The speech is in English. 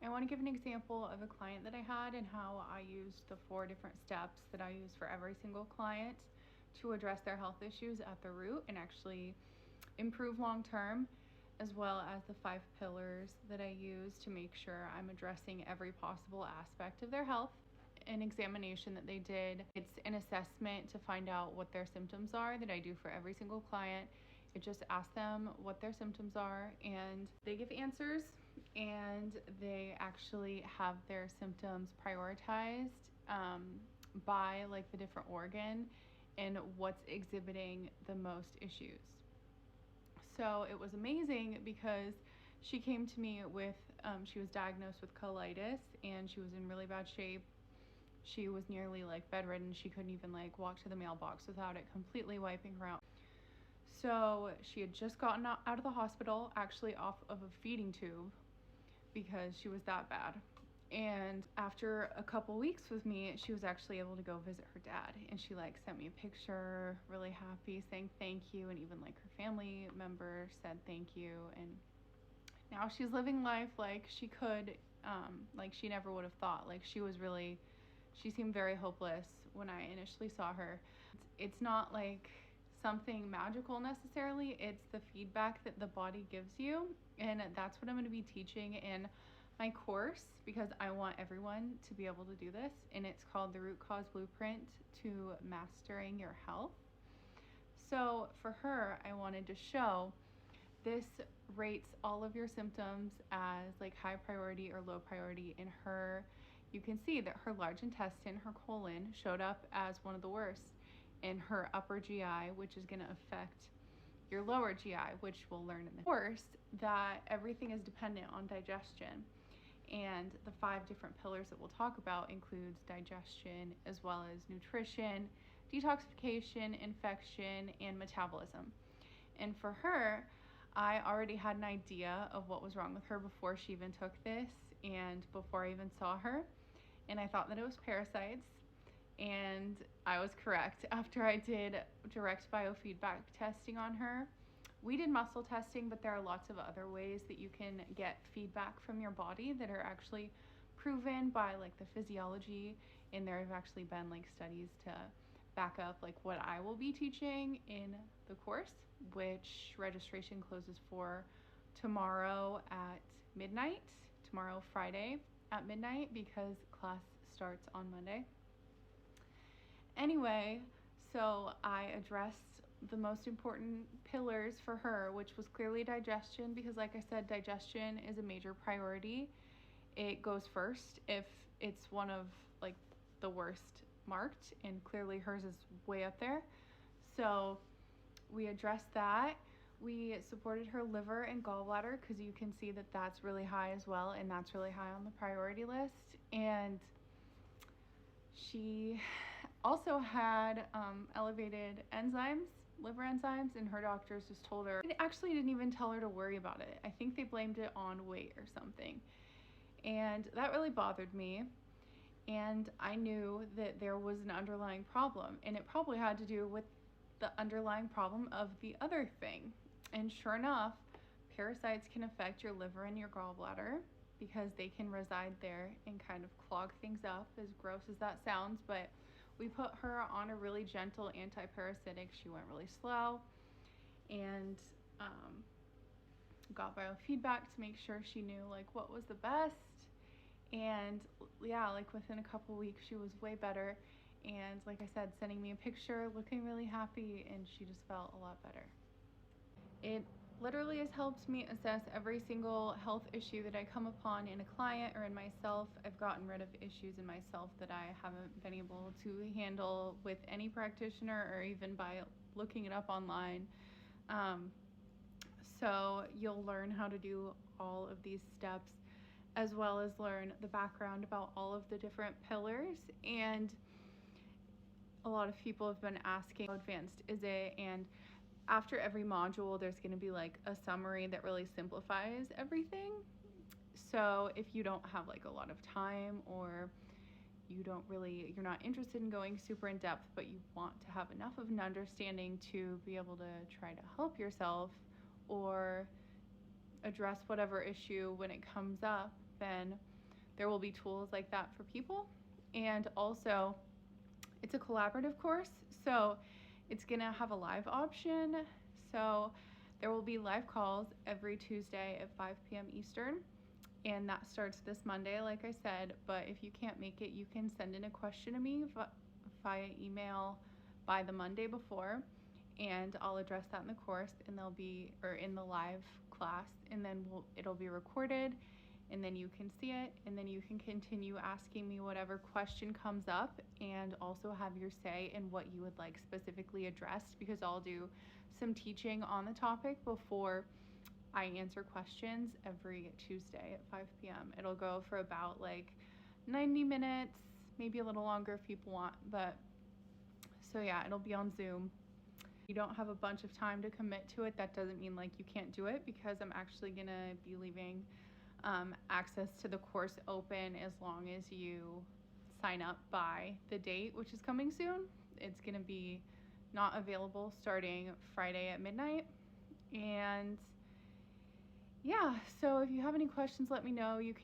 I want to give an example of a client that I had and how I used the 4 different steps that I use for every single client to address their health issues at the root and actually improve long term, as well as the 5 pillars that I use to make sure I'm addressing every possible aspect of their health. An examination that they did, it's an assessment to find out what their symptoms are that I do for every single client. It just asks them what their symptoms are and they give answers, and they actually have their symptoms prioritized by like the different organ and what's exhibiting the most issues. So it was amazing because she came to me with, she was diagnosed with colitis and she was in really bad shape. She was nearly like bedridden. She couldn't even like walk to the mailbox without it completely wiping her out. So she had just gotten out of the hospital, actually off of a feeding tube because she was that bad. And after a couple weeks with me, she was actually able to go visit her dad. And she like sent me a picture, really happy, saying thank you. And even like her family member said thank you. And now she's living life like she could, like she never would have thought. Like she seemed very hopeless when I initially saw her. It's not like something magical necessarily. It's the feedback that the body gives you. And that's what I'm going to be teaching in my course, because I want everyone to be able to do this. And it's called the Root Cause Blueprint to Mastering Your Health. So for her, I wanted to show this rates all of your symptoms as like high priority or low priority. In her, you can see that her large intestine, her colon, showed up as one of the worst. In her upper GI, which is going to affect your lower GI, which we'll learn in the course, that everything is dependent on digestion. And the 5 different pillars that we'll talk about includes digestion, as well as nutrition, detoxification, infection, and metabolism. And for her, I already had an idea of what was wrong with her before she even took this and before I even saw her. And I thought that it was parasites. And I was correct. After I did direct biofeedback testing on her, we did muscle testing, but there are lots of other ways that you can get feedback from your body that are actually proven by like the physiology. And there have actually been like studies to back up like what I will be teaching in the course, which registration closes for tomorrow at midnight, tomorrow Friday at midnight, because class starts on Monday. Anyway, so I addressed the most important pillars for her, which was clearly digestion, because like I said, digestion is a major priority. It goes first if it's one of like the worst marked, and clearly hers is way up there. So we addressed that. We supported her liver and gallbladder because you can see that that's really high as well, and that's really high on the priority list. And she also had elevated enzymes, liver enzymes, and her doctors just told her, they actually didn't even tell her to worry about it. I think they blamed it on weight or something. And that really bothered me. And I knew that there was an underlying problem, and it probably had to do with the underlying problem of the other thing. And sure enough, parasites can affect your liver and your gallbladder, because they can reside there and kind of clog things up, as gross as that sounds. But we put her on a really gentle anti-parasitic. She went really slow, and got biofeedback to make sure she knew like what was the best. And yeah, like within a couple weeks she was way better, and like I said, sending me a picture, looking really happy, and she just felt a lot better. It literally has helped me assess every single health issue that I come upon in a client or in myself. I've gotten rid of issues in myself that I haven't been able to handle with any practitioner or even by looking it up online. So you'll learn how to do all of these steps, as well as learn the background about all of the different pillars. And a lot of people have been asking, how advanced is it? And after every module, there's going to be like a summary that really simplifies everything. So if you don't have like a lot of time, or you're not interested in going super in depth, but you want to have enough of an understanding to be able to try to help yourself or address whatever issue when it comes up, then there will be tools like that for people. And also, it's a collaborative course, so it's going to have a live option. So there will be live calls every Tuesday at 5 p.m. Eastern, and that starts this Monday, like I said. But if you can't make it, you can send in a question to me via email by the Monday before, and I'll address that in the course, and they'll be, or in the live class, and then it'll be recorded, and then you can see it, and then you can continue asking me whatever question comes up, and also have your say in what you would like specifically addressed, because I'll do some teaching on the topic before I answer questions every Tuesday at 5 p.m. It'll go for about like 90 minutes, maybe a little longer if people want, but so yeah, it'll be on Zoom. You don't have a bunch of time to commit to it, that doesn't mean like you can't do it, because I'm actually gonna be leaving access to the course open as long as you sign up by the date, which is coming soon. It's gonna be not available starting Friday at midnight. And yeah, so if you have any questions, let me know. You can